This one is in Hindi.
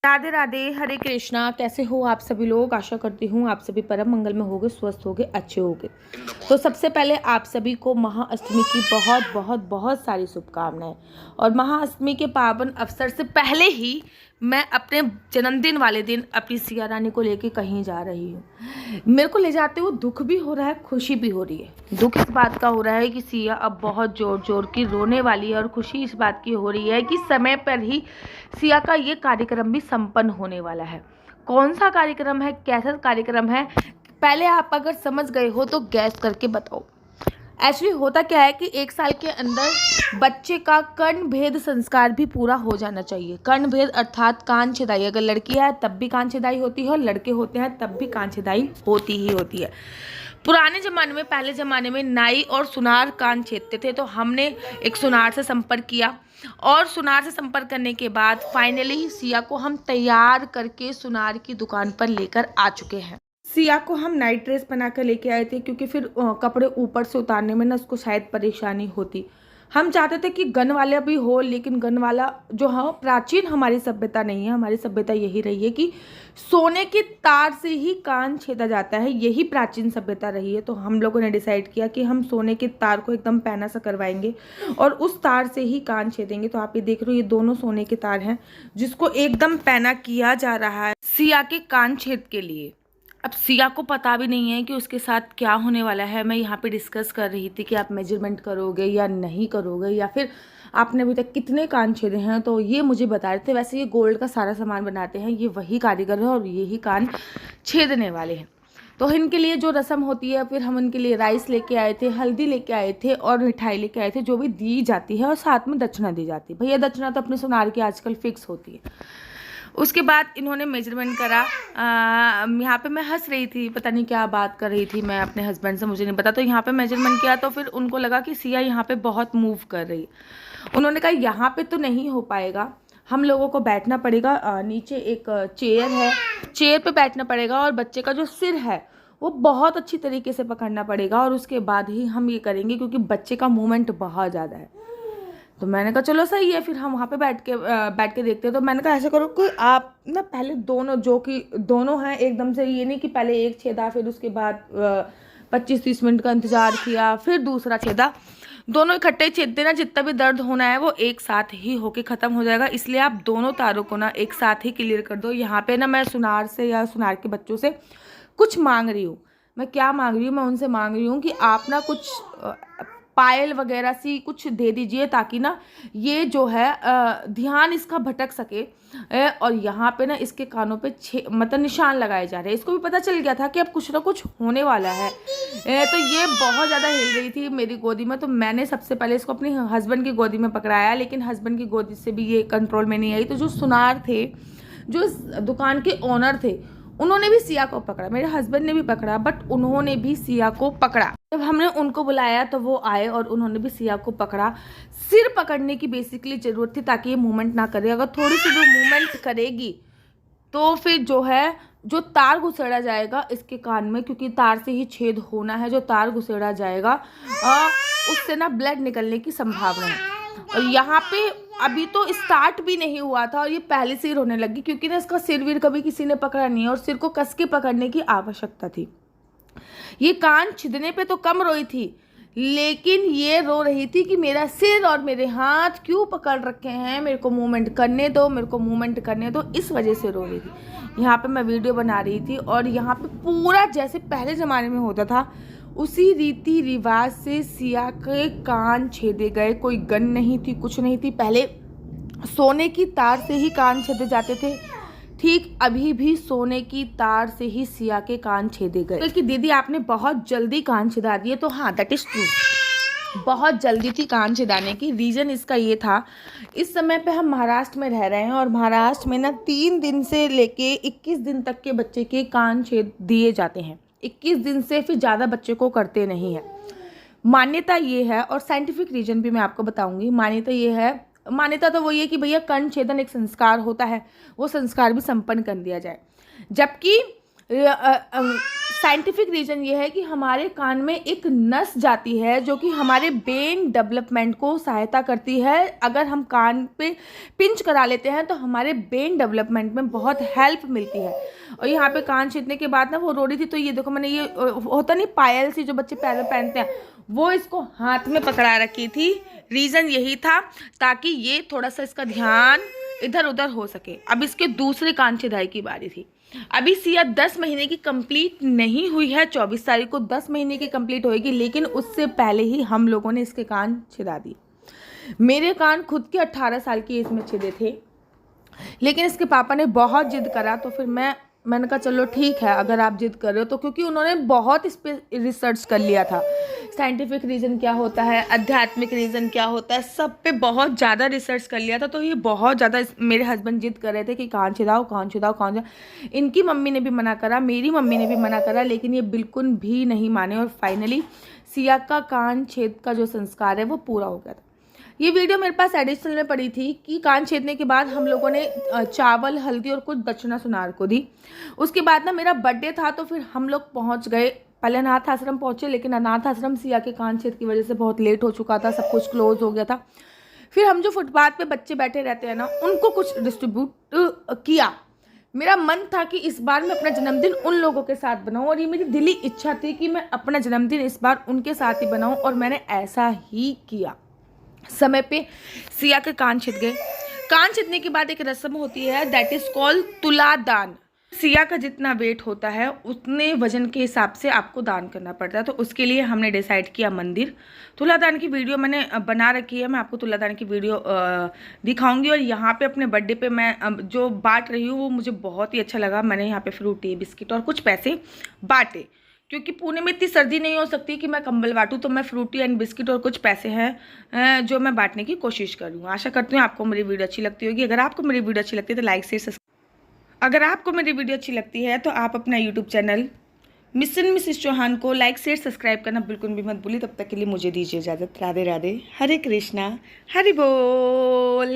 राधे राधे, हरे कृष्णा। कैसे हो आप सभी लोग? आशा करती हूँ आप सभी परम मंगल में होगे, स्वस्थ होगे, अच्छे होगे। तो सबसे पहले आप सभी को महाअष्टमी की बहुत बहुत बहुत सारी शुभकामनाएं। और महाअष्टमी के पावन अवसर से पहले ही मैं अपने जन्मदिन वाले दिन अपनी सिया रानी को लेके कहीं जा रही हूँ। मेरे को ले जाते हुए दुख भी हो रहा है, खुशी भी हो रही है। दुख इस बात का हो रहा है कि सिया अब बहुत जोर जोर की रोने वाली है, और खुशी इस बात की हो रही है कि समय पर ही सिया का ये कार्यक्रम भी संपन्न होने वाला है। कौन सा कार्यक्रम है, कैसा कार्यक्रम है, पहले आप अगर समझ गए हो तो गैस करके बताओ। एक्चुअली होता क्या है कि 1 साल के अंदर बच्चे का कर्ण भेद संस्कार भी पूरा हो जाना चाहिए। कर्ण भेद अर्थात कान छेदाई। अगर लड़की है तब भी कान छेदाई होती है, और लड़के होते हैं तब भी कान छेदाई होती ही होती है। पुराने ज़माने में, पहले ज़माने में नाई और सुनार कान छेदते थे। तो हमने एक सुनार से संपर्क किया, और सुनार से संपर्क करने के बाद फाइनली सिया को हम तैयार करके सुनार की दुकान पर लेकर आ चुके हैं। सिया को हम नाइट ड्रेस बना कर लेके आए थे, क्योंकि फिर कपड़े ऊपर से उतारने में ना उसको शायद परेशानी होती। हम चाहते थे कि गन वाला भी हो, लेकिन गन वाला जो है प्राचीन हमारी सभ्यता नहीं है। हमारी सभ्यता यही रही है कि सोने के तार से ही कान छेदा जाता है, यही प्राचीन सभ्यता रही है। तो हम लोगों ने डिसाइड किया कि हम सोने के तार को एकदम पैना सा करवाएंगे और उस तार से ही कान छेदेंगे। तो आप ये देख रहे हो, ये दोनों सोने के तार हैं जिसको एकदम पैना किया जा रहा है सिया के कान छेद के लिए। अब सिया को पता भी नहीं है कि उसके साथ क्या होने वाला है। मैं यहाँ पे डिस्कस कर रही थी कि आप मेजरमेंट करोगे या नहीं करोगे, या फिर आपने अभी तक कितने कान छेदे हैं। तो ये मुझे बता रहे थे। वैसे ये गोल्ड का सारा सामान बनाते हैं, ये वही कारीगर है और यही कान छेदने वाले हैं। तो इनके लिए जो रस्म होती है, फिर हम इनके लिए राइस लेके आए थे, हल्दी लेके आए थे और मिठाई लेके आए थे, जो भी दी जाती है, और साथ में दक्षिणा दी जाती है। भैया दक्षिणा तो अपने सुनार की आजकल फिक्स होती है। उसके बाद इन्होंने मेजरमेंट करा। यहाँ पे मैं हंस रही थी, पता नहीं क्या बात कर रही थी मैं अपने हस्बैंड से, मुझे नहीं पता। तो यहाँ पे मेजरमेंट किया तो फिर उनको लगा कि सिया यहाँ पे बहुत मूव कर रही। उन्होंने कहा यहाँ पे तो नहीं हो पाएगा, हम लोगों को बैठना पड़ेगा। नीचे एक चेयर है, चेयर पे बैठना पड़ेगा, और बच्चे का जो सिर है वो बहुत अच्छी तरीके से पकड़ना पड़ेगा, और उसके बाद ही हम ये करेंगे, क्योंकि बच्चे का मूवमेंट बहुत ज़्यादा है। तो मैंने कहा चलो सही है, फिर हम वहाँ पे बैठ के देखते हैं। तो मैंने कहा ऐसा करो कि आप ना पहले दोनों, जो कि दोनों हैं एकदम से, ये नहीं कि पहले एक छेदा फिर उसके बाद 25-30 मिनट का इंतज़ार किया फिर दूसरा छेदा। दोनों इकट्ठे छेद देना, जितना भी दर्द होना है वो एक साथ ही होके ख़त्म हो जाएगा। इसलिए आप दोनों तारों को ना एक साथ ही क्लियर कर दो। यहाँ पे ना मैं सुनार से या सुनार के बच्चों से कुछ मांग रही हूँ। मैं क्या मांग रही हूँ? मैं उनसे मांग रही हूँ कि आप ना कुछ पायल वगैरह सी कुछ दे दीजिए, ताकि ना ये जो है ध्यान इसका भटक सके। और यहाँ पे ना इसके कानों पे मतलब निशान लगाए जा रहे हैं। इसको भी पता चल गया था कि अब कुछ ना कुछ होने वाला है। तो ये बहुत ज़्यादा हिल रही थी मेरी गोदी में। तो मैंने सबसे पहले इसको अपने हस्बैंड की गोदी में पकड़ाया, लेकिन हस्बैंड की गोदी से भी ये कंट्रोल में नहीं आई। तो जो सुनार थे, जो इस दुकान के ओनर थे, उन्होंने भी सिया को पकड़ा। मेरे हस्बैंड ने भी पकड़ा, बट उन्होंने भी सिया को पकड़ा। जब हमने उनको बुलाया तो वो आए और उन्होंने भी सिया को पकड़ा। सिर पकड़ने की बेसिकली ज़रूरत थी, ताकि ये मूवमेंट ना करे। अगर थोड़ी सी जो मूवमेंट करेगी तो फिर जो है, जो तार घुसेड़ा जाएगा इसके कान में, क्योंकि तार से ही छेद होना है, जो तार घुसेड़ा जाएगा उससे ना ब्लड निकलने की संभावना है। और यहाँ पे अभी तो स्टार्ट भी नहीं हुआ था और ये पहले से ही रोने लगी, क्योंकि ना इसका सिर वीर कभी किसी ने पकड़ा नहीं है, और सिर को कस के पकड़ने की आवश्यकता थी। ये कान छिदने पे तो कम रोई थी, लेकिन ये रो रही थी कि मेरा सिर और मेरे हाथ क्यों पकड़ रखे हैं, मेरे को मूवमेंट करने दो, मेरे को मूवमेंट करने दो। इस वजह से रो रही थी। यहाँ पे मैं वीडियो बना रही थी, और यहाँ पे पूरा जैसे पहले ज़माने में होता था उसी रीति रिवाज से सिया के कान छेदे गए। कोई गन नहीं थी, कुछ नहीं थी। पहले सोने की तार से ही कान छेदे जाते थे, ठीक अभी भी सोने की तार से ही सिया के कान छेदे गए। क्योंकि दीदी आपने बहुत जल्दी कान छेदा दिए, तो हाँ दैट इज़ ट्रू, बहुत जल्दी थी कान छेदाने की। रीज़न इसका ये था, इस समय पे हम महाराष्ट्र में रह रहे हैं, और महाराष्ट्र में ना 3 दिन से लेके 21 दिन तक के बच्चे के कान छेद दिए जाते हैं। 21 दिन से फिर ज़्यादा बच्चे को करते नहीं है। मान्यता ये है, और साइंटिफिक रीजन भी मैं आपको बताऊंगी। मान्यता ये है, मान्यता तो वही है कि भैया कर्ण छेदन एक संस्कार होता है, वो संस्कार भी संपन्न कर दिया जाए। जबकि साइंटिफिक रीज़न ये है कि हमारे कान में एक नस जाती है जो कि हमारे ब्रेन डेवलपमेंट को सहायता करती है। अगर हम कान पे पिंच करा लेते हैं तो हमारे ब्रेन डेवलपमेंट में बहुत हेल्प मिलती है। और यहाँ पे कान छींटने के बाद ना वो रो रही थी, तो ये देखो मैंने ये होता नहीं पायल सी जो बच्चे पैर में पहनते हैं, वो इसको हाथ में पकड़ा रखी थी। रीज़न यही था ताकि ये थोड़ा सा इसका ध्यान इधर उधर हो सके। अब इसके दूसरे कान छिदाई की बारी थी। अभी सिया 10 महीने की कंप्लीट नहीं हुई है, 24 तारीख को 10 महीने की कंप्लीट होएगी, लेकिन उससे पहले ही हम लोगों ने इसके कान छिदा दिए। मेरे कान खुद के 18 साल की एज में छिदे थे, लेकिन इसके पापा ने बहुत जिद करा, तो फिर मैंने कहा चलो ठीक है अगर आप जिद कर रहे हो तो, क्योंकि उन्होंने बहुत इस पर रिसर्च कर लिया था। साइंटिफिक रीज़न क्या होता है, आध्यात्मिक रीज़न क्या होता है, सब पे बहुत ज़्यादा रिसर्च कर लिया था। तो ये बहुत ज़्यादा मेरे हस्बैंड जिद कर रहे थे कि कान छिदाओ कान छिदाओ कान छिदाओ। इनकी मम्मी ने भी मना करा, मेरी मम्मी ने भी मना करा, लेकिन ये बिल्कुल भी नहीं माने और फाइनली सिया का कान छेद का जो संस्कार है वो पूरा हो गया था। ये वीडियो मेरे पास एडिशनल में पड़ी थी कि कान छेदने के बाद हम लोगों ने चावल हल्दी और कुछ दक्षिणा सुनार को दी। उसके बाद ना मेरा बर्थडे था, तो फिर हम लोग पहुंच गए, पहले अनाथ आश्रम पहुंचे, लेकिन अनाथ आश्रम सिया के कान छेद की वजह से बहुत लेट हो चुका था, सब कुछ क्लोज हो गया था। फिर हम जो फुटपाथ पे बच्चे बैठे रहते हैं ना, उनको कुछ डिस्ट्रीब्यूट किया। मेरा मन था कि इस बार मैं अपना जन्मदिन उन लोगों के साथ बनाऊं, और ये मेरी दिली इच्छा थी कि मैं अपना जन्मदिन इस बार उनके साथ ही बनाऊं, और मैंने ऐसा ही किया। समय पे सिया के कान छिद गए। कान छिदने के बाद एक रस्म होती है, दैट इज कॉल्ड तुलादान। सिया का जितना वेट होता है उतने वजन के हिसाब से आपको दान करना पड़ता है। तो उसके लिए हमने डिसाइड किया मंदिर। तुलादान की वीडियो मैंने बना रखी है, मैं आपको तुलादान की वीडियो दिखाऊंगी। और यहाँ पे अपने बर्थडे पे मैं जो बांट रही हूँ वो मुझे बहुत ही अच्छा लगा। मैंने यहाँ पे फ्रूटी बिस्किट और कुछ पैसे बांटे, क्योंकि पुणे में इतनी सर्दी नहीं हो सकती कि मैं कंबल बांटूँ, तो मैं फ्रूटी एंड बिस्किट और कुछ पैसे हैं जो मैं बांटने की कोशिश कर रही हूँ। आशा करती हूँ आपको मेरी वीडियो अच्छी लगती होगी। अगर आपको मेरी वीडियो अच्छी लगती है तो लाइक से अगर आपको मेरी वीडियो अच्छी लगती है तो आप अपना यूट्यूब चैनल मिसेस चौहान को लाइक शेयर सब्सक्राइब करना बिल्कुल भी मत भूलिए। तब तक के लिए मुझे दीजिए इजाज़त। राधे राधे, हरे कृष्णा, हरि बोल।